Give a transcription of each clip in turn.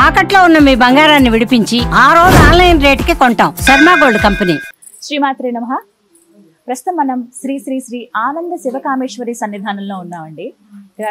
తాకట్లో ఉన్న మీ బంగారాన్ని విడిపించి ఆ రోజు ఆన్లైన్ రేటుకి కొంటాం. Sharma gold company. శ్రీమాత్రే నమః. ప్రస్తుతం మనం శ్రీ శ్రీ శ్రీ ఆనంద శివకామేశ్వరి సన్నిధానంలో ఉన్నామండి.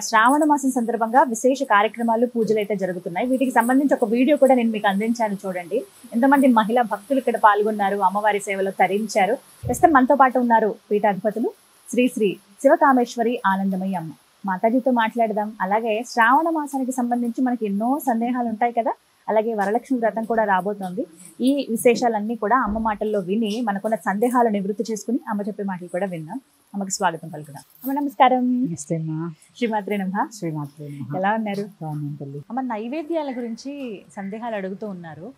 శ్రావణ మాసం సందర్భంగా విశేష కార్యక్రమాలు, పూజలు అయితే జరుగుతున్నాయి. వీటికి సంబంధించి ఒక వీడియో కూడా నేను మీకు అందించాను, చూడండి. ఎంతమంది మహిళా భక్తులు ఇక్కడ పాల్గొన్నారు, అమ్మవారి సేవలో తరించారు. ప్రస్తుతం మనతో పాటు ఉన్నారు పీఠాధిపతులు శ్రీ శ్రీ శివకామేశ్వరి ఆనందమయ్య అమ్మ. మాతాజీతో మాట్లాడదాం. అలాగే శ్రావణ మాసానికి సంబంధించి మనకి ఎన్నో సందేహాలు ఉంటాయి కదా, అలాగే వరలక్ష్మి వ్రతం కూడా రాబోతోంది. ఈ విశేషాలన్నీ కూడా అమ్మ మాటల్లో విని మనకున్న సందేహాలు నివృత్తి చేసుకుని అమ్మ చెప్పే మాటలు కూడా విందాం. అమ్మకి స్వాగతం పలుకుదాం. అమ్మ నమస్కారం. శ్రీమాత్రే నమః. ఎలా ఉన్నారు? అమ్మ, నైవేద్యాల గురించి సందేహాలు అడుగుతూ ఉన్నారు.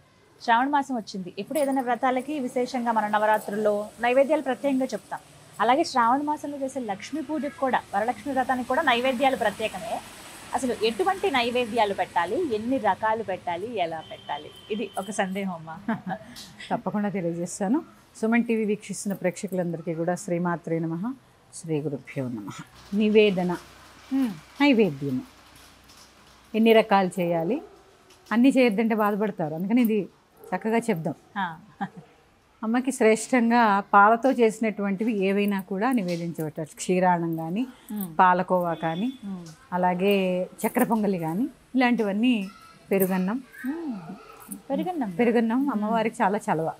శ్రావణ మాసం వచ్చింది, ఎప్పుడు ఏదైనా వ్రతాలకి విశేషంగా మన నవరాత్రుల్లో నైవేద్యాలు ప్రత్యేకంగా చెప్తాం. అలాగే శ్రావణ మాసంలో చేసే లక్ష్మీ పూజకు కూడా, వరలక్ష్మి వ్రతానికి కూడా నైవేద్యాలు ప్రత్యేకమే. అసలు ఎటువంటి నైవేద్యాలు పెట్టాలి, ఎన్ని రకాలు పెట్టాలి, ఎలా పెట్టాలి, ఇది ఒక సందేహం అమ్మా. తప్పకుండా తెలియజేస్తాను. సుమన్ టీవీ వీక్షిస్తున్న ప్రేక్షకులందరికీ కూడా శ్రీమాత్రే నమః, శ్రీ గురుభ్యో నమః. నివేదన, నైవేద్యం ఎన్ని రకాలు చేయాలి, అన్నీ చేయొద్దంటే బాధపడతారు, అందుకని ఇది చక్కగా చెప్దాం. అమ్మకి శ్రేష్టంగా పాలతో చేసినటువంటివి ఏవైనా కూడా నివేదించవచ్చు. క్షీరాణం కానీ, పాలకోవా కానీ, అలాగే చక్కెర పొంగలి కానీ, ఇలాంటివన్నీ. పెరుగన్నం పెరుగన్నం అమ్మవారికి చాలా చలవ.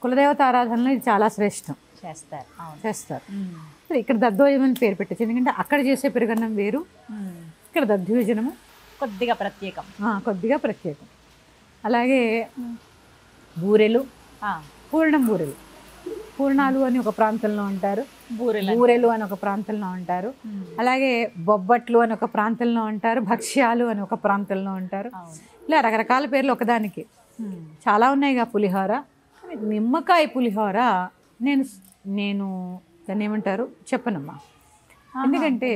కులదేవత ఆరాధనలో ఇది చాలా శ్రేష్టం. చేస్తారు. ఇక్కడ దద్దోజనం అని పేరు పెట్టచ్చు, ఎందుకంటే అక్కడ చేసే పెరుగన్నం వేరు, ఇక్కడ దద్దోజనము కొద్దిగా ప్రత్యేకం. అలాగే బూరెలు, పూర్ణాలు అని ఒక ప్రాంతంలో ఉంటారు, బూరెలు అని ఒక ప్రాంతంలో ఉంటారు, అలాగే బొబ్బట్లు అని ఒక ప్రాంతంలో ఉంటారు, భక్ష్యాలు అని ఒక ప్రాంతంలో ఉంటారు. ఇలా రకరకాల పేర్లు ఒకదానికి చాలా ఉన్నాయిగా. పులిహోర, నిమ్మకాయ పులిహోర నేను దాన్ని ఏమంటారు చెప్పనమ్మా, ఎందుకంటే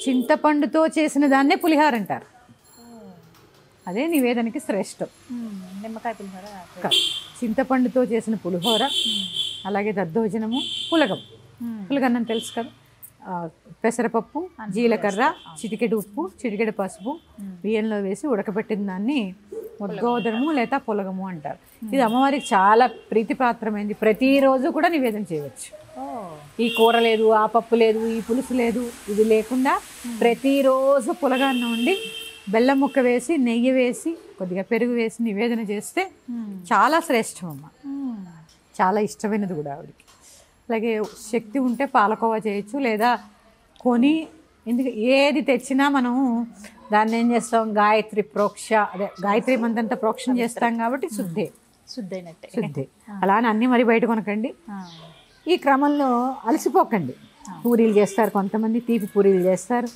చింతపండుతో చేసిన దాన్నే పులిహోర అంటారు. అదే నివేదనకి శ్రేష్టం. నిమ్మకాయ పులిహోర, చింతపండుతో చేసిన పులిహోర, అలాగే దద్దోజనము, పులగన్నం తెలుసు కదా, పెసరపప్పు, జీలకర్ర, చిటికెడు ఉప్పు, చిటికెడు పసుపు బియ్యంలో వేసి ఉడకబెట్టిన దాన్ని ఉద్గోదరము లేదా పులగము అంటారు. ఇది అమ్మవారికి చాలా ప్రీతిపాత్రమైంది. ప్రతిరోజు కూడా నివేదన చేయవచ్చు. ఈ కూర లేదు, ఆ పప్పు లేదు, ఈ పులుసు లేదు, ఇది లేకుండా ప్రతిరోజు పులగాన్న ఉండి బెల్లం ముక్క వేసి, నెయ్యి వేసి, కొద్దిగా పెరుగు వేసి నివేదన చేస్తే చాలా శ్రేష్టం అమ్మ. చాలా ఇష్టమైనది కూడా ఆవిడకి. అలాగే శక్తి ఉంటే పాలకోవా చేయొచ్చు, లేదా కొని, ఎందుకు ఏది తెచ్చినా మనం దాన్ని ఏం చేస్తాం, గాయత్రి మంత్రంతో ప్రోక్షణ చేస్తాం కాబట్టి శుద్ధే. అలా అని అన్నీ మరి బయట కొనకండి. ఈ క్రమంలో అలసిపోకండి. పూరీలు చేస్తారు కొంతమంది, తీపి పూరీలు చేస్తారు,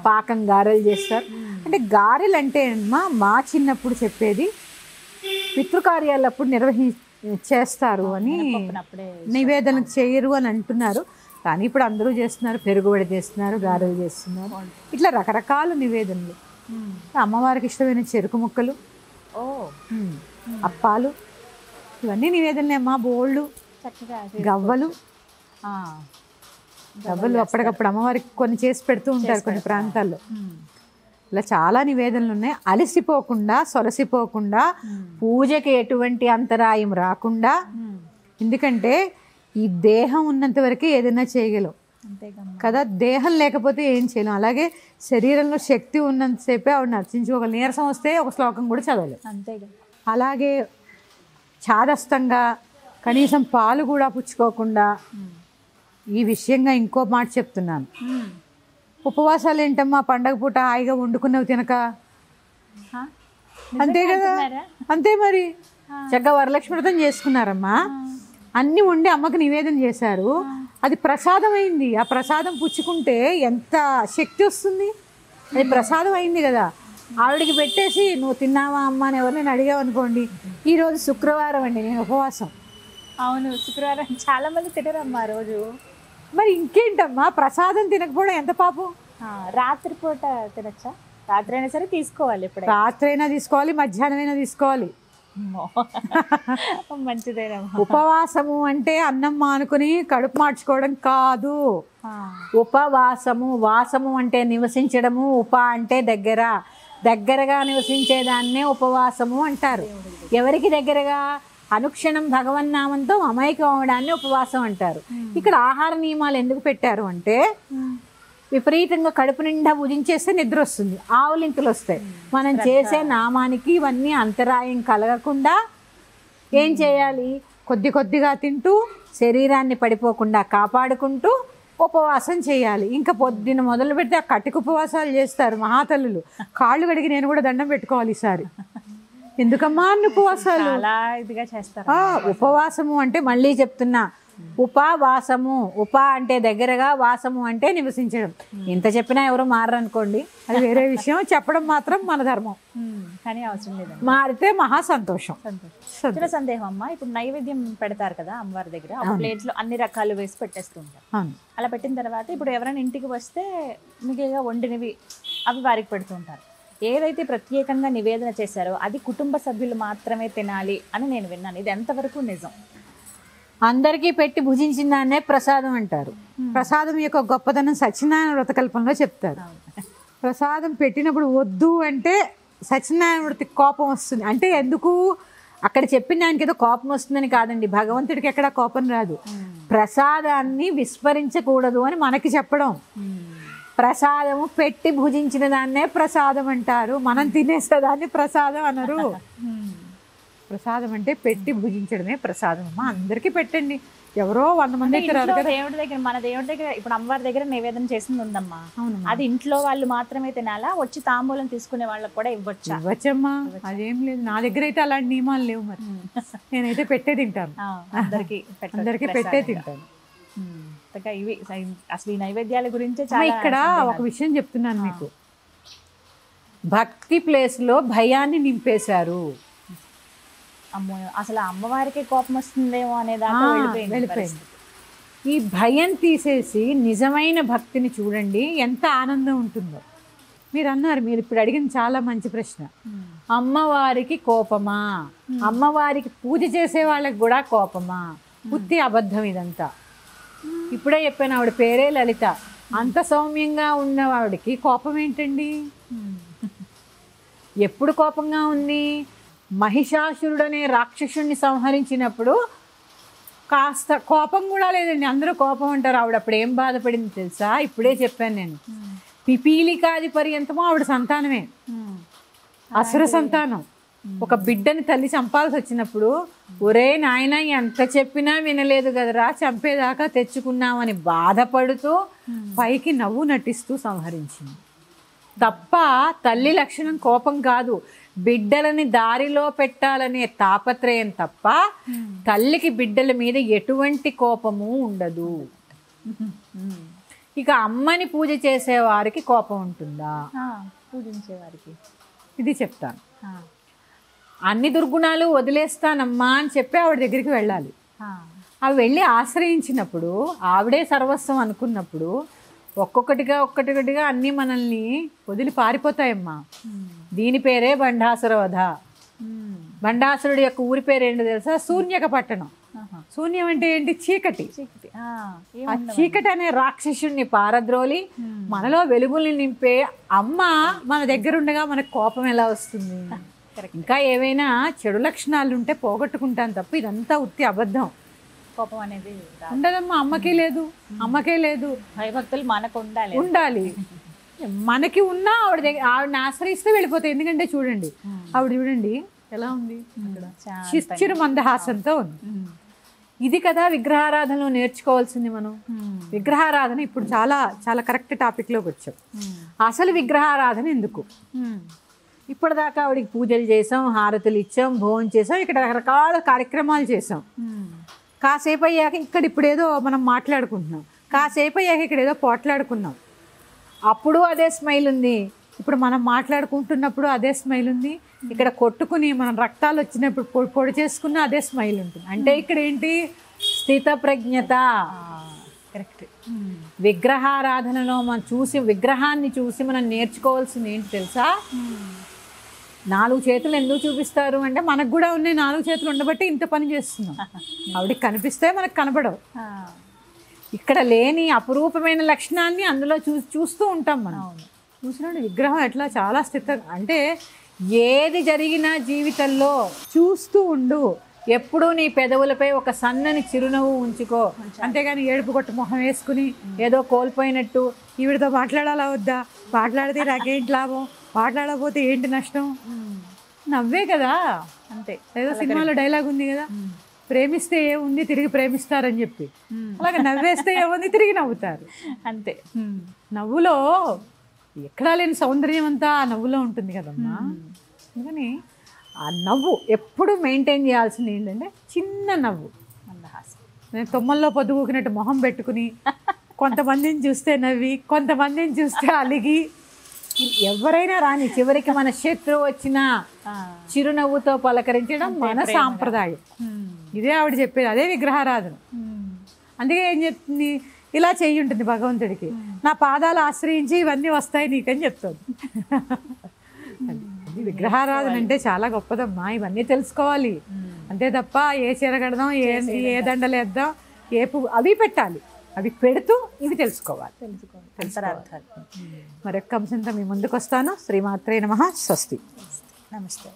పాకం గారెలు చేస్తారు. అంటే గారెలు అంటే మా చిన్నప్పుడు చెప్పేది పితృకార్యాలప్పుడు చేస్తారు అని, నివేదన చేయరు అని అంటున్నారు. కానీ ఇప్పుడు అందరూ చేస్తున్నారు, పెరుగుబడి చేస్తున్నారు, గారెలు చేస్తున్నారు, ఇట్లా రకరకాల నివేదనలు. అమ్మవారికి ఇష్టమైన చెరుకు ముక్కలు, అప్పాలు, ఇవన్నీ నివేదనలే అమ్మా. బోళ్ళు, గవ్వలు అప్పటికప్పుడు అమ్మవారికి కొన్ని చేసి పెడుతూ ఉంటారు కొన్ని ప్రాంతాల్లో. ఇలా చాలా నివేదనలు ఉన్నాయి. అలసిపోకుండా, సొలసిపోకుండా, పూజకి ఎటువంటి అంతరాయం రాకుండా, ఎందుకంటే ఈ దేహం ఉన్నంత వరకే ఏదైనా చేయగలం కదా, దేహం లేకపోతే ఏం చేయలేం. అలాగే శరీరంలో శక్తి ఉన్నంతసేపే ఆవిడ నర్చించుకోగలం. నీరసం వస్తే ఒక శ్లోకం కూడా చదవలేం. అలాగే చాదస్తంగా కనీసం పాలు కూడా పుచ్చుకోకుండా, ఈ విషయంగా ఇంకో మాట చెప్తున్నాను, ఉపవాసాలు ఏంటమ్మా, పండగ పూట హాయిగా వండుకున్నవి తినక, అంతే కదా, అంతే మరి. చక్కగా వరలక్ష్మి వ్రతం చేసుకున్నారమ్మా, అన్నీ వండి అమ్మకి నివేదన చేశారు, అది ప్రసాదం అయింది. ఆ ప్రసాదం పుచ్చుకుంటే ఎంత శక్తి వస్తుంది, అది ప్రసాదం అయింది కదా. ఆవిడకి పెట్టేసి నువ్వు తిన్నావా అమ్మ అని ఎవరినైనా అడిగావు అనుకోండి, ఈరోజు శుక్రవారం అండి, నేను ఉపవాసం. అవును, శుక్రవారం చాలా మంది తినరమ్మా రోజు. మరి ఇంకేంటమ్మా, ప్రసాదం తినకపోవడం ఎంత పాపం. రాత్రిపూట తినచ్చా? రాత్రి అయినా సరే తీసుకోవాలి, ఇప్పుడు రాత్రి అయినా తీసుకోవాలి, మధ్యాహ్నం అయినా తీసుకోవాలి. మంచిదేనమ్మా. ఉపవాసము అంటే అన్నం మానుకుని కడుపు మార్చుకోవడం కాదు. ఉపవాసము, వాసము అంటే నివసించడము, ఉప అంటే దగ్గర, దగ్గరగా నివసించేదాన్నే ఉపవాసము అంటారు. ఎవరికి దగ్గరగా? అనుక్షణం భగవన్నామంతో అమైకం అవడాన్ని ఉపవాసం అంటారు. ఇక్కడ ఆహార నియమాలు ఎందుకు పెట్టారు అంటే విపరీతంగా కడుపు నిండా భుజించేస్తే నిద్ర వస్తుంది, ఆవులింతలు వస్తాయి. మనం చేసే నామానికి ఇవన్నీ అంతరాయం కలగకుండా ఏం చేయాలి? కొద్ది కొద్దిగా తింటూ శరీరాన్ని పడిపోకుండా కాపాడుకుంటూ ఉపవాసం చేయాలి. ఇంకా పొద్దున్న మొదలు పెడితే ఆ కటిక ఉపవాసాలు చేస్తారు మహాతల్లులు. కాళ్ళు కడిగి నేను కూడా దండం పెట్టుకోవాలి ఈసారి. ఎందుకమ్మా అన్ని ఉపవాసాలు? చాలా ఇదిగా చేస్తారు. ఉపవాసము అంటే మళ్ళీ చెప్తున్నా, ఉపవాసము. ఉప అంటే దగ్గరగా, వాసము అంటే నివసించడం. ఇంత చెప్పినా ఎవరు మారనుకోండి, అది వేరే విషయం. చెప్పడం మాత్రం మన ధర్మం. కానీ అవసరం లేదండి, మారితే మహా సంతోషం. చిన్న సందేహం అమ్మా, ఇప్పుడు నైవేద్యం పెడతారు కదా అమ్మవారి దగ్గర, ఆ ప్లేట్స్ లో అన్ని రకాలు వేసి పెట్టేస్తుంటారు. అలా పెట్టిన తర్వాత ఇప్పుడు ఎవరైనా ఇంటికి వస్తే మిగిలిగా వండినవి అవి వారికి పెడుతుంటారు. ఏదైతే ప్రత్యేకంగా నివేదన చేశారో అది కుటుంబ సభ్యులు మాత్రమే తినాలి అని నేను విన్నాను. ఇది ఎంతవరకు నిజం? అందరికీ పెట్టి భుజించిన దాన్నే ప్రసాదం అంటారు. ప్రసాదం యొక్క గొప్పతనం సత్యనారాయణ వ్రతకల్పంలో చెప్తారు. ప్రసాదం పెట్టినప్పుడు వద్దు అంటే సత్యనారాయణ వ్రతికి కోపం వస్తుంది. అంటే ఎందుకు అక్కడ చెప్పిన దానికి ఏదో కోపం వస్తుందని కాదండి, భగవంతుడికి ఎక్కడ కోపం రాదు. ప్రసాదాన్ని విస్మరించకూడదు అని మనకి చెప్పడం. ప్రసాదము పెట్టి భుజించిన దాన్నే ప్రసాదం అంటారు, మనం తినేసేదాన్ని ప్రసాదం అనరు. ప్రసాదం అంటే పెట్టి భుజించడమే ప్రసాదం. అమ్మా అందరికీ పెట్టండి, ఎవరో 100 మంది దేవుడి దగ్గర, మన దేవుడి దగ్గర ఇప్పుడు అమ్మవారి దగ్గర నివేదన చేసింది ఉందమ్మా, అది ఇంట్లో వాళ్ళు మాత్రమే తినాలా? వచ్చి తాంబూలం తీసుకునే వాళ్ళకి కూడా ఇవ్వచ్చా? ఇవ్వచ్చమ్మా, అదేం లేదు. నా దగ్గర అయితే అలాంటి నియమాలు లేవు. మరి నేనైతే పెట్టే తింటాను, అందరికీ పెట్టే తింటాను. ఇవి అసలు ఈ నైవేద్యాల గురించి ఇక్కడ ఒక విషయం చెప్తున్నాను మీకు. భక్తి ప్లేస్లో భయాన్ని నింపేశారు. అమ్మో, అసలు అమ్మవారికి కోపం వస్తుందేమో అనేదాకా వెళ్ళిపోయింది. ఈ భయం తీసేసి నిజమైన భక్తిని చూడండి, ఎంత ఆనందం ఉంటుందో. మీరు అన్నారు, మీరు ఇప్పుడు అడిగిన చాలా మంచి ప్రశ్న. అమ్మవారికి కోపమా? అమ్మవారికి పూజ చేసే వాళ్ళకి కూడా కోపమా? బుద్ధి అబద్ధం ఇదంతా. ఇప్పుడే చెప్పాను, ఆవిడ పేరే లలిత. అంత సౌమ్యంగా ఉన్నవాడికి కోపం ఏంటండి? ఎప్పుడు కోపంగా ఉంది? మహిషాసురుడనే రాక్షసుడిని సంహరించినప్పుడు కాస్త కోపం కూడా లేదండి. అందరూ కోపం అంటారు. ఆవిడ అప్పుడు ఏం బాధపడింది తెలుసా? ఇప్పుడే చెప్పాను నేను. పిపీలికాది పర్యంతమో ఆవిడ సంతానమే, అసుర సంతానం. ఒక బిడ్డని తల్లి చంపాల్సి వచ్చినప్పుడు, ఒరే నాయన ఎంత చెప్పినా వినలేదు కదరా, చంపేదాకా తెచ్చుకున్నామని బాధపడుతూ పైకి నవ్వు నటిస్తూ సంహరించింది తప్ప తల్లి లక్షణం కోపం కాదు. బిడ్డలని దారిలో పెట్టాలనే తాపత్రయం తప్ప తల్లికి బిడ్డల మీద ఎటువంటి కోపము ఉండదు. ఇక అమ్మని పూజ చేసేవారికి కోపం ఉంటుందా? పూజించేవారికి ఇది చెప్తాను. అన్ని దుర్గుణాలు వదిలేస్తానమ్మా అని చెప్పి ఆవిడ దగ్గరికి వెళ్ళాలి. అవి వెళ్ళి ఆశ్రయించినప్పుడు, ఆవిడే సర్వస్వం అనుకున్నప్పుడు ఒక్కొక్కటిగా అన్నీ మనల్ని వదిలి పారిపోతాయమ్మా. దీని పేరే బండాసుర వధ. బండాసురుడి యొక్క ఊరి పేరు ఏంటో తెలుసా? శూన్యక పట్టణం. శూన్యం అంటే ఏంటి? చీకటి. ఆ చీకటి అనే రాక్షసుడిని పారద్రోలి మనలో వెలుగుల్ని నింపే అమ్మ మన దగ్గర ఉండగా మనకు కోపం ఎలా వస్తుంది? ఇంకా ఏవైనా చెడు లక్షణాలు ఉంటే పోగొట్టుకుంటాను తప్ప ఇదంతా ఉత్తి అబద్ధం. కోపం అనేది ఉండదమ్మా. అమ్మకే లేదు, అమ్మకే లేదు. భయభక్తులు మనకు ఉండాలి. మనకి ఉన్నా ఆవిడ దగ్గర, ఆవిడని ఆశ్రయిస్తే వెళ్ళిపోతాయి. ఎందుకంటే చూడండి, ఆవిడ చూడండి ఎలా ఉంది, శిష్యుడు మందహాసంతో ఉంది. ఇది కదా విగ్రహారాధనలో నేర్చుకోవాల్సింది మనం. విగ్రహారాధన ఇప్పుడు చాలా చాలా కరెక్ట్ టాపిక్లోకి వచ్చాం. అసలు విగ్రహారాధన ఎందుకు? ఇప్పటిదాకా ఆవిడికి పూజలు చేసాం, హారతులు ఇచ్చాం, భోజనం చేసాం, ఇక్కడ రకరకాల కార్యక్రమాలు చేసాం. కాసేపు అయ్యాక ఇక్కడ ఇప్పుడేదో మనం మాట్లాడుకుంటున్నాం, కాసేపు అయ్యాక ఇక్కడ ఏదో పోట్లాడుకున్నాం. అప్పుడు అదే స్మైల్ ఉంది, ఇప్పుడు మనం మాట్లాడుకుంటున్నప్పుడు అదే స్మైల్ ఉంది. ఇక్కడ కొట్టుకుని మనం రక్తాలు వచ్చినప్పుడు పొడి చేసుకున్న అదే స్మైల్ ఉంటుంది. అంటే ఇక్కడ ఏంటి? స్థిత ప్రజ్ఞత. కరెక్ట్. విగ్రహారాధనలో మనం విగ్రహాన్ని చూసి మనం నేర్చుకోవాల్సింది ఏంటి తెలుసా? 4 చేతులు ఎందుకు చూపిస్తారు అంటే మనకు కూడా ఉన్నాయి 4 చేతులు ఉండబట్టి ఇంత పని చేస్తున్నాం. ఆవిడకి కనిపిస్తే మనకు కనపడవు. ఇక్కడ లేని అపురూపమైన లక్షణాన్ని అందులో చూస్తూ ఉంటాం మనం. చూసినాడు విగ్రహం ఎట్లా చాలా అంటే ఏది జరిగినా జీవితంలో చూస్తూ ఉండు, ఎప్పుడూ నీ పెదవులపై ఒక సన్నని చిరునవ్వు ఉంచుకో, అంతేగాని ఏడుపు కొట్టు మొహం వేసుకుని ఏదో కోల్పోయినట్టు ఈవిడతో మాట్లాడాలా వద్దా, మాట్లాడితే నాకేంటి లాభం, మాట్లాడకపోతే ఏంటి నష్టం, నవ్వే కదా అంతే. ఏదో సినిమాలో డైలాగ్ ఉంది కదా, ప్రేమిస్తే ఏముంది తిరిగి ప్రేమిస్తారని చెప్పి, అలాగే నవ్వేస్తే ఏముంది తిరిగి నవ్వుతారు అంతే. నవ్వులో ఎక్కడా లేని సౌందర్యం అంతా ఆ నవ్వులో ఉంటుంది కదమ్మా. అందుకని ఆ నవ్వు ఎప్పుడు మెయింటైన్ చేయాల్సింది ఏంటంటే చిన్న నవ్వు, మందహాసం. నేను తొమ్మల్లో పొద్దుగూకినట్టు మొహం పెట్టుకుని కొంతమందిని చూస్తే నవ్వి కొంతమందిని చూస్తే అలిగి, ఎవరైనా రాని చివరికి మన శత్రువు వచ్చినా చిరునవ్వుతో పలకరించడం మన సాంప్రదాయం. ఇదే ఆవిడ చెప్పేది, అదే విగ్రహారాధన. అందుకే ఏం చెప్తుంది, ఇలా చెయ్యి ఉంటుంది భగవంతుడికి, నా పాదాలు ఆశ్రయించి ఇవన్నీ వస్తాయి నీకని చెప్తుంది. విగ్రహారాధన అంటే చాలా గొప్పదమ్మా, ఇవన్నీ తెలుసుకోవాలి. అంతే తప్ప ఏ చీర కడదాం, ఏ దండలు వేద్దాం, ఏ పువ్వు అవి పెట్టాలి, అవి పెడుతూ ఇవి తెలుసుకోవాలి. అంతరార్థాలు. మరొక్క అంశంతో మీ ముందుకు వస్తాను. శ్రీమాత్రే నమః. స్వస్తి. నమస్తే.